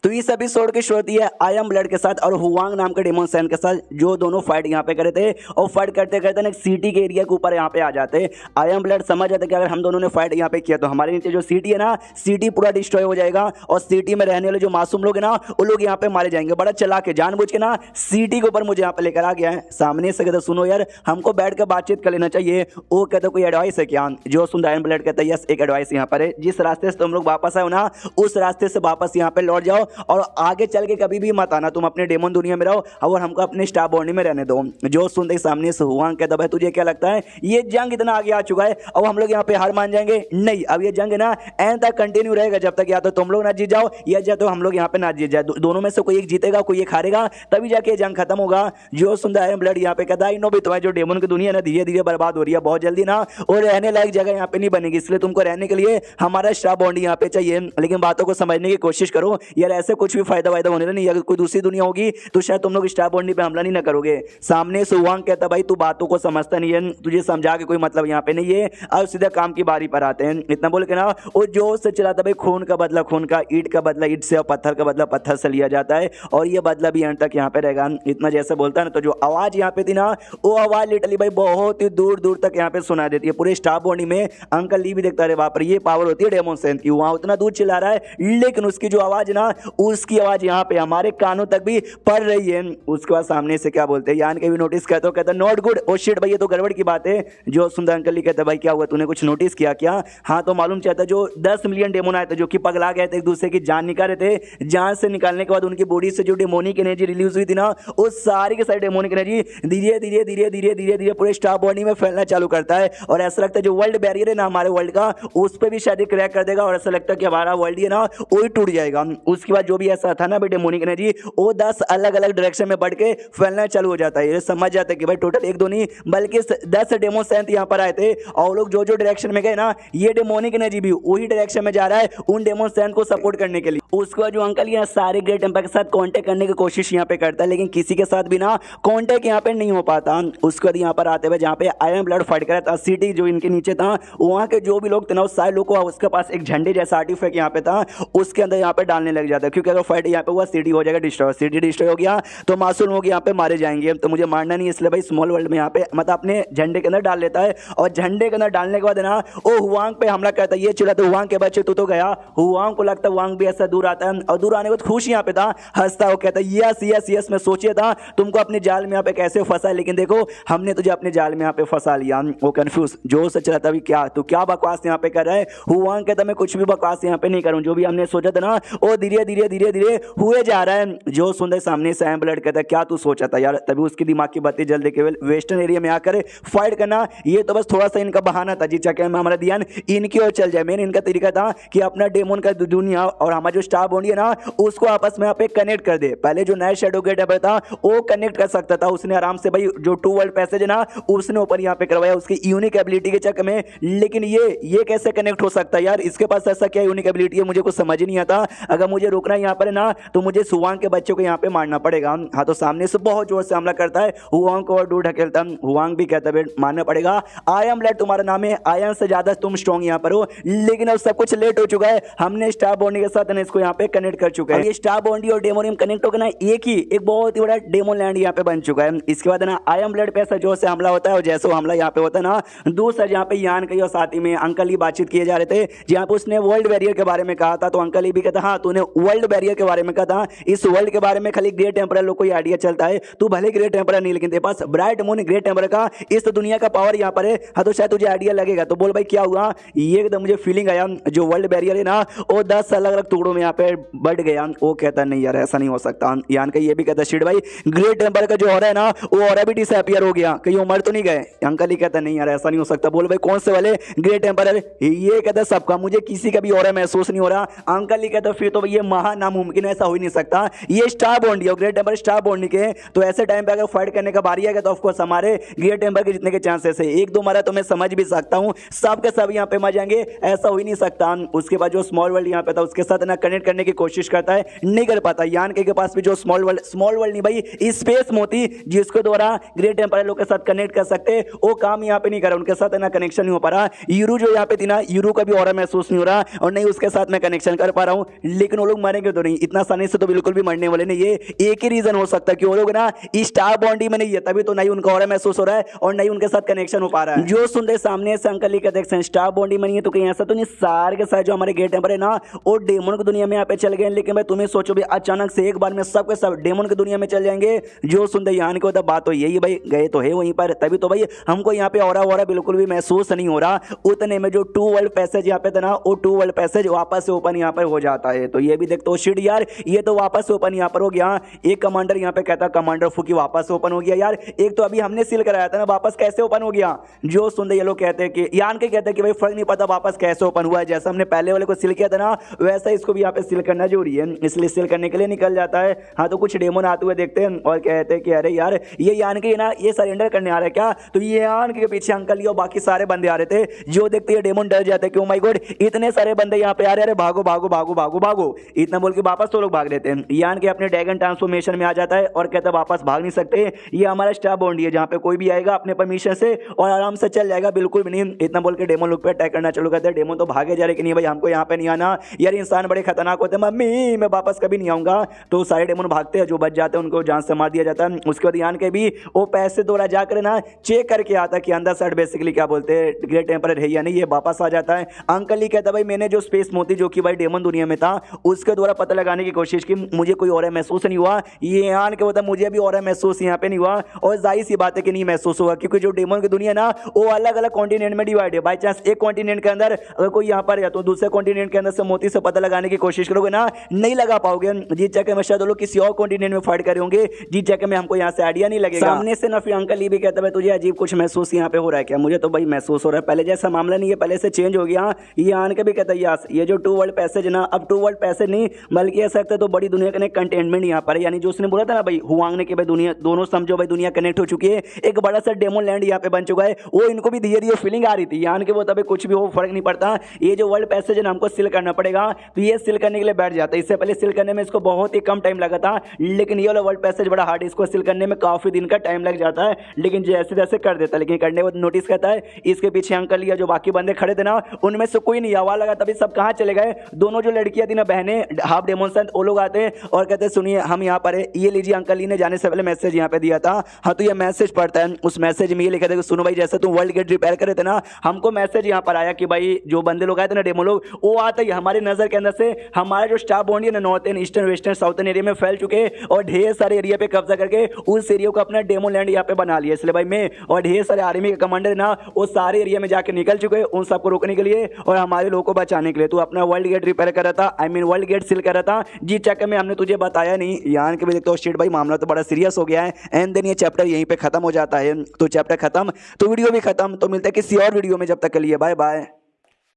तो इस एपिसोड की शुरू होती है आई एम ब्लड के साथ और हुआंग नाम के डेमन सैन के साथ, जो दोनों फाइट यहाँ पे करे थे और फाइट करते करते ना सिटी के एरिया के ऊपर यहाँ पे आ जाते। आई एम ब्लड समझ जाते कि अगर हम दोनों ने फाइट यहाँ पे किया तो हमारे नीचे जो सिटी है ना, सिटी पूरा डिस्ट्रॉय हो जाएगा और सिटी में रहने वाले जो मासूम लोग हैं ना, वो लोग यहाँ पे मारे जाएंगे। बड़ा चला के जानबूझ के ना सिटी के ऊपर मुझे यहाँ पे लेकर आ गया है। सामने से कहते सुनो यार, हमको बैठ कर बातचीत कर लेना चाहिए। वो कहते कोई एडवाइस है क्या? जो सुन आई एम ब्लड कहता है यस, एक एडवाइस यहाँ पर है, जिस रास्ते से तुम लोग वापस आए हो ना, उस रास्ते से वापस यहाँ पे लौट जाओ और आगे चल के कभी भी मत आना। तुम अपने डेमन दुनिया में रहो और हमको अपने स्टार बॉन्डी में रहने दो। जो सुनते ही सामने से हुआंग कहता भाई तुझे क्या लगता है ये जंग इतना आगे आ चुका है और हम लोग यहाँ पे हार मान जाएंगे? नहीं, अब ये जंग ना एंड तक कंटिन्यू रहेगा, जब तक या तो तुम लोग ना जीत जाओ या तो हम लोग यहाँ पे ना जीत जाए। दोनों में से कोई एक जीतेगा, कोई एक हारेगा, तभी जाके जंग खत्म होगा। जो सुनता है ब्लड यहाँ पे कहता है नो भी तुम्हारी जो डेमन की दुनिया ना धीरे धीरे बर्बाद हो रही है, बहुत जल्दी ना और रहने लायक जगह यहाँ पे नहीं बनेगी, इसलिए तुमको रहने के लिए हमारा स्टार बॉन्डी यहाँ पे चाहिए। लेकिन बातों को समझने की कोशिश करो यार, ऐसे कुछ भी फायदा होने नहीं। अगर कोई दूसरी दुनिया होगी तो शायद तुम लोग स्टार बॉन्डी पे हमला नहीं ना करोगे। सामने से हुआंग कहता भाई तू बातों को समझता नहीं है, तुझे समझा के कोई मतलब यहाँ पे नहीं है। अब सीधा काम की बारी पर आते हैं। इतना बोल के ना वो जोश से चलाता भाई, खून का बदला खून का, ईंट का बदला ईंट से और पत्थर का बदला पत्थर से लिया जाता है और ये बदला भी एंड तक यहाँ पे रहेगा। इतना जैसे बोलता है ना, तो जो आवाज यहाँ पे थी ना, वो आवाज लिटरली भाई बहुत ही दूर दूर तक यहाँ पे सुना देती है। पूरे स्टार बॉन्डी में अंकल ली भी देखता है बाप रे, ये पावर होती है डेमन सैन की। वहां उतना दूर चिल्ला रहा है लेकिन उसकी जो आवाज ना, उसकी आवाज यहाँ पे हमारे कानों तक भी पड़ रही है। उसके बाद सामने से क्या बोलते हैं, यान के भी नोटिस करते हो, कहता नॉट गुड, ओ शिट भाई ये तो गड़बड़ की बात है। जो सुंदर अंकल ही कहता भाई क्या हुआ, तूने कुछ नोटिस किया क्या? हाँ तो मालूम चाहता जो 10 मिलियन डेमोन आए थे जो कि पगला गए थे, एक दूसरे की जान निकाल रहे थे। जान से निकालने के बाद उनकी बॉडी से जो डेमोनिक एनर्जी रिलीज हुई थी ना, वो सारी के सारी डेमोनिक एनर्जी धीरे धीरे धीरे धीरे धीरे धीरे पूरे स्टार बॉडी में फैलना चालू करता है और ऐसा लगता है जो वर्ल्ड बैरियर है ना हमारे वर्ल्ड का, उस पर भी शायद क्रैक कर देगा और ऐसा लगता है कि हमारा वर्ल्ड है ना वो ही टूट जाएगा। उसके बाद जो भी ऐसा था ना डेमोनिक एनर्जी, वो 10 अलग अलग डायरेक्शन में बढ़ के फैलना चालू हो जाता है। ये समझ जाते हैं कि भाई टोटल एक दो नहीं बल्कि 10 डेमोन सैन यहाँ पर आए थे और लोग जो जो डायरेक्शन में गए ना, ये डेमोनिक एनर्जी भी वही डायरेक्शन में जा रहा है उन डेमोन सैन को सपोर्ट करने के लिए। उसके बाद जो अंकल यहाँ सारे ग्रेट एम्पायर के साथ कांटेक्ट करने की कोशिश यहाँ पे करता है, लेकिन किसी के साथ भी ना कांटेक्ट यहाँ पे नहीं हो पाता। उसके बाद यहाँ पर आते हुए जहाँ पे आई एम ब्लड फाइट कर रहा था, सिटी जो इनके नीचे था, वहाँ के जो भी लोग थे ना, उस सारे लोग को उसके पास एक झंडे जैसा आर्टिफैक्ट यहाँ पे था, उसके अंदर यहाँ पे डालने लग जाता है। क्योंकि अगर फाइट यहाँ पे हुआ सिटी हो जाएगा डिस्ट्रॉय, सिटी डिस्ट्रॉय हो गया तो मासूम लोग यहाँ पे मारे जाएंगे। तो मुझे मारना नहीं, इसलिए भाई स्मॉल वर्ल्ड में यहाँ पे मतलब अपने झंडे के अंदर डाल लेता है और झंडे के अंदर डालने के बाद ना वो हुआंग पे हमला करता है। ये चिल्ला तो हुआंग के बच्चे तू तो गया। हुआंग को लगता है हुआंग भी ऐसा दूर आता है और दूर आने के बाद खुश यहाँ पे था, हंसता वो कहता है यस यस यस, मैं सोचिए था तुमको अपने जाल में यहाँ पे कैसे फंसा, लेकिन देखो हमने तुझे अपने जाल में यहाँ पे फंसा लिया। वो कंफ्यूज जो से चला था भी क्या तू क्या बकवास यहाँ पे कर रहा है? हुआंग कहता मैं कुछ भी बकवास यहाँ पे नहीं करूँ, जो भी हमने सोचा था ना वो धीरे धीरे धीरे धीरे हुए जा रहा है। जो सुंदर सामने से एम ब्लड कहता है क्या तू सोचा था यार? तभी उसकी दिमाग की बत्ती जल देके वेस्टर्न एरिया में आकर फाइट करना, ये तो बस थोड़ा सा इनका बहाना था जी, चक्कर में हमारा ध्यान इनकी ओर चल जाए। मेन इनका तरीका था कि अपना डेमन का दुनिया और हमारा जो स्टार बॉन्डी है ना, उसको आपस में यहाँ पे कनेक्ट कर दे। पहले जो नया शैडो गेट था वो कनेक्ट कर सकता था, उसने आराम से भाई जो 2 वर्ल्ड पैसेज है ना उसने ऊपर यहाँ पे करवाया उसकी यूनिक एबिलिटी के चक्कर में। लेकिन ये कैसे कनेक्ट हो सकता है यार? इसके पास ऐसा क्या यूनिक एबिलिटी है, मुझे कुछ समझ ही नहीं आता। अगर मुझे रोकना है यहाँ पर ना तो मुझे हुआंग के बच्चों को यहाँ पे मारना पड़ेगा। हाँ तो सामने से बहुत जोर से हमला करता है, हुआंग को और दूर ढकेलता है। हुआंग भी कहता है मारना पड़ेगा, आई एम ब्लड तुम्हारा नाम है, आयन से ज्यादा तुम स्ट्रॉन्ग यहाँ पर हो। लेकिन अब सब कुछ लेट हो चुका है, हमने स्टार बॉन्डी के साथ इसको यहाँ पे कनेक्ट कर चुका है। ये स्टार बॉन्डी और डेमोनियम कनेक्ट होकर ना एक बहुत ही बड़ा डेमोन लैंड यहाँ पे बन चुका है। इसके बाद ना आई एम ब्लड पे ऐसा जोर से हमला होता है और जैसे हमला यहाँ पे होता है ना, दूसरा जहाँ पे यान कही और साथी में अंकल ही बातचीत किए जा रहे थे, जहाँ पे उसने वर्ल्ड बैरियर के बारे में कहा था। तो अंकल ही भी कहता हाँ तूने वर्ल्ड बैरियर के बारे में कहा था, इस वर्ल्ड के बारे में खाली ग्रेट एम्परर लोग को आइडिया चलता है, तू भले ग्रेट एम्परर नहीं लेकिन तेरे पास ब्राइट मून ग्रेट एम्परर का इस दुनिया का पावर यहाँ पर है। हाँ तो शायद तुझे आइडिया लगेगा। तो बोल भाई क्या हुआ? ये एकदम मुझे फीलिंग आया जो वर्ल्ड बैरियर है ना वो 10 अलग अलग टुकड़ों में यहाँ पे बढ़ गया। वो कहता नहीं यार ऐसा नहीं हो सकता। यान का ये भी कहता शिट भाई ग्रेट एम्परर का जो हो रहा है ना वो और भी डिसअपीयर हो गया, कहीं मर तो नहीं गए? अंकल ही कहता नहीं यार ऐसा नहीं हो सकता। बोल भाई कौन से वाले ग्रेट एम्परर? ये कहता सबका, मुझे किसी का भी और महसूस नहीं हो रहा। अंकल ही कहता फिर तो ये महा नामुमकिन, ऐसा हो ही नहीं सकता। ये स्टार बॉन्डी और ग्रेट एम्परर स्टार बॉन्डी के, तो ऐसे टाइम पे अगर फाइट करने का बारी आएगा तो ऑफकोर्स हमारे ग्रेट एम्परर के जीतने के चांसेस है। 1-2 मरा तो मैं समझ भी सकता हूँ, सब के सब यहाँ पे मर जाएंगे, ऐसा हो ही नहीं सकता। उसके बाद जो स्मॉल वर्ल्ड यहाँ पे था उसके साथ ना कनेक्ट करने की कोशिश करता है, नहीं कर पाता। यान के पास भी जो स्मॉल वर्ल्ड नहीं भाई स्पेस मोती जिसके द्वारा ग्रेट एम्परर लोग के साथ कनेक्ट कर सकते, वो काम यहाँ पे नहीं कर रहा, उनके साथ ना कनेक्शन नहीं हो पा रहा। यूरू जो यहाँ पे थी ना, यूरू का भी और महसूस नहीं हो रहा और नहीं उसके साथ मैं कनेक्शन कर पा रहा हूँ। लेकिन वो लोग मरेंगे तो नहीं, इतना आसानी से तो बिल्कुल भी मरने वाले नहीं। ये एक ही रीजन हो सकता है कि वो लोग ना स्टार बॉन्डी में नहीं है, तभी तो नहीं उनका ऑरा महसूस हो रहा है और नहीं उनके साथ कनेक्शन हो पा रहा है। जो सुनते सामने से अंकल लिखा देख स्टार बॉन्डी में नहीं है तो कहीं ऐसा तो नहीं सारे के साथ जो हमारे गेट टेम्पर है ना वो डेमन की दुनिया में यहाँ पे चल गए। लेकिन भाई तुम्हें सोचो भी अचानक से एक बार में सब के सब डेमन की दुनिया में चल जाएंगे। जो सुनते यहाँ को बात तो यही भाई गए तो है वहीं पर, तभी तो भाई हमको यहाँ पे ऑरा वोरा बिल्कुल भी महसूस नहीं हो रहा। उतने में जो 2 वर्ल्ड पैसेज यहाँ पे था ना वो 2 वर्ल्ड पैसेज वापस से ओपन यहाँ पर हो जाता है। तो ये भी देखते हो शिट यार, ये तो वापस से ओपन यहाँ पर हो गया। एक कमांडर यहाँ पे कहता कमांडर फूकी वापस से ओपन हो गया यार, एक तो अभी हमने सील कराया था ना वापस कैसे ओपन हो गया। जो सुनते ये लोग कहते हैं कि यान के कहते हैं कि भाई फर्क नहीं पता वापस कैसे ओपन हुआ है, जैसा हमने पहले वाले को सील किया था ना वैसा इसको भी यहाँ पे सील करना जरूरी है, इसलिए सील करने के लिए निकल जाता है। हाँ तो कुछ डेमोन आते हुए देखते हैं और कहते हैं कि अरे यार ये यान के ना ये सरेंडर करने आ रहे क्या, तो ये यान के पीछे अंकल और बाकी सारे बंदे आ रहे थे। जो देखते हैं डेमोन डर जाते हैं कि ओ माय गॉड इतने सारे बंदे यहाँ पे आ रहे, अरे भागो भागो भागो भागो भागो, इतना बोल के वापस तो लोग भाग लेते हैं। यान के अपने ड्रैगन ट्रांसफॉर्मेशन में आ जाता है और कहता है वापस भाग नहीं सकते, ये हमारा स्टार बॉन्डी है जहाँ पे कोई भी आएगा अपने परमिशन से और आराम से चल जाएगा, बिल्कुल भी नहीं। इतना बोल के डेमोन लोग पे अटैक करना चालू करते हैं। डेमोन तो भागे जा रहे कि नहीं भाई हमको यहाँ पे नहीं आना, यार इंसान बड़े खतरनाक होते हैं, मम्मी मैं वापस कभी नहीं आऊंगा। तो सारे डेमोन भागते हैं, जो बच जाते हैं उनको जान से मार दिया जाता है। उसके बाद यान के भी वो पैसे द्वारा जाकर ना चेक करके आता है कि अंदर साइड बेसिकली क्या बोलते हैं ग्रेट टेम्पर है या नहीं, ये वापस आ जाता है। अंकल ही कहता है भाई मैंने जो स्पेस मोती जो कि भाई डेमन दुनिया में था उसके द्वारा पता लगाने की कोशिश की, मुझे कोई और महसूस नहीं हुआ। ये यान के होता मुझे भी और महसूस यहाँ पे नहीं हुआ और जाहिर सी बात है कि नहीं महसूस हुआ, क्योंकि जो डेमन की दुनिया ना वो अलग अलग कॉन्टिनेंट में डिवाइड है। बाई चांस एक कॉन्टिनेंट के अंदर अगर कोई यहाँ पर है तो दूसरे कॉन्टिनेंट के अंदर से मोती से पता लगाने की कोशिश करोगे ना नहीं लगा पाओगे। जीत चक्कर में शायद लोग किसी और कॉन्टिनेंट में फाइट करे होंगे, जीत चक्कर में हमको यहाँ से आइडिया नहीं लगेगा। सामने से ना फिर अंकल ये भी कहता है तुझे अजीब कुछ महसूस यहाँ पे हो रहा है क्या, मुझे तो भाई महसूस हो रहा है, पहले जैसा मामला नहीं है, पहले से चेंज हो गया। ये आन के भी कहता है यार ये जो 2 वर्ल्ड पैसेज ना अब 2 वर्ल्ड पैसेज नहीं बल्कि ऐसा लगता है तो बड़ी दुनिया का कंटेनमेंट यहाँ पर है, यानी जो उसने बोला था ना भाई हुआंग ने कि भाई दुनिया दोनों समझो भाई दुनिया कनेक्ट हो चुकी है, एक बड़ा सा डेमो लैंड यहाँ पे बन चुका है। वो इनको भी धीरे धीरे फीलिंग आ रही थी यान के वो तभी कुछ भी हो फर्क नहीं पड़ता, ये जो वर्ल्ड पैसेज है ना हमको सील करना पड़ेगा, तो ये सील करने के लिए बैठ जाता है। इससे पहले सील करने में इसको बहुत ही कम टाइम लगा था, लेकिन ये वाला वर्ल्ड पैसेज बड़ा हार्ड, इसको सील करने में काफी दिन का टाइम लग जाता है, लेकिन जैसे जैसे कर देता है। लेकिन करने को नोटिस करता है इसके पीछे अंकल या जो बाकी बंदे खड़े थे ना उनमें से कोई नहीं, आवाज लगा तभी सब कहाँ चले गए। दोनों जो लड़कियां थी ना बहनें हाफ डेमन सन वो लोग आते हैं और कहते हैं सुनिए हम यहाँ पर है, ये लीजिए अंकल ने जाने से पहले मैसेज यहाँ पे दिया था। हाँ तो ये मैसेज पढ़ता है, उस मैसेज में ये लिखा था कि सुनो भाई जैसे तुम वर्ल्ड गेट रिपेयर करे थे ना हमको मैसेज यहाँ पर आया कि भाई जो बंदे लोग आए थे ना डेमो लोग वो आते ही हमारी नजर के अंदर से हमारा जो स्टार बॉन्डी है ना northern eastern western southern area में फैल चुके और ढेर सारे एरिया पे कब्जा करके उस एरिया को अपना डेमो लैंड यहाँ पे बना लिया। इसलिए भाई मैं और ढेर सारे आर्मी के कमांडर ना वो सारे एरिया में जाकर निकल चुके उन सबको रोकने के लिए और हमारे लोगों को बचाने के लिए। तो अपना वर्ल्ड गेट रिपेयर कर रहा था, I mean world gate seal कर रहा था, जी चक्कर में हमने तुझे बताया नहीं। यान के भी देखते हो शिट भाई मामला तो बड़ा सीरियस हो गया है। एंड देन ये चैप्टर यहीं पे खत्म हो जाता है। तो चैप्टर खत्म तो वीडियो भी खत्म, तो मिलता है किसी और वीडियो में, जब तक के लिए बाय बाय।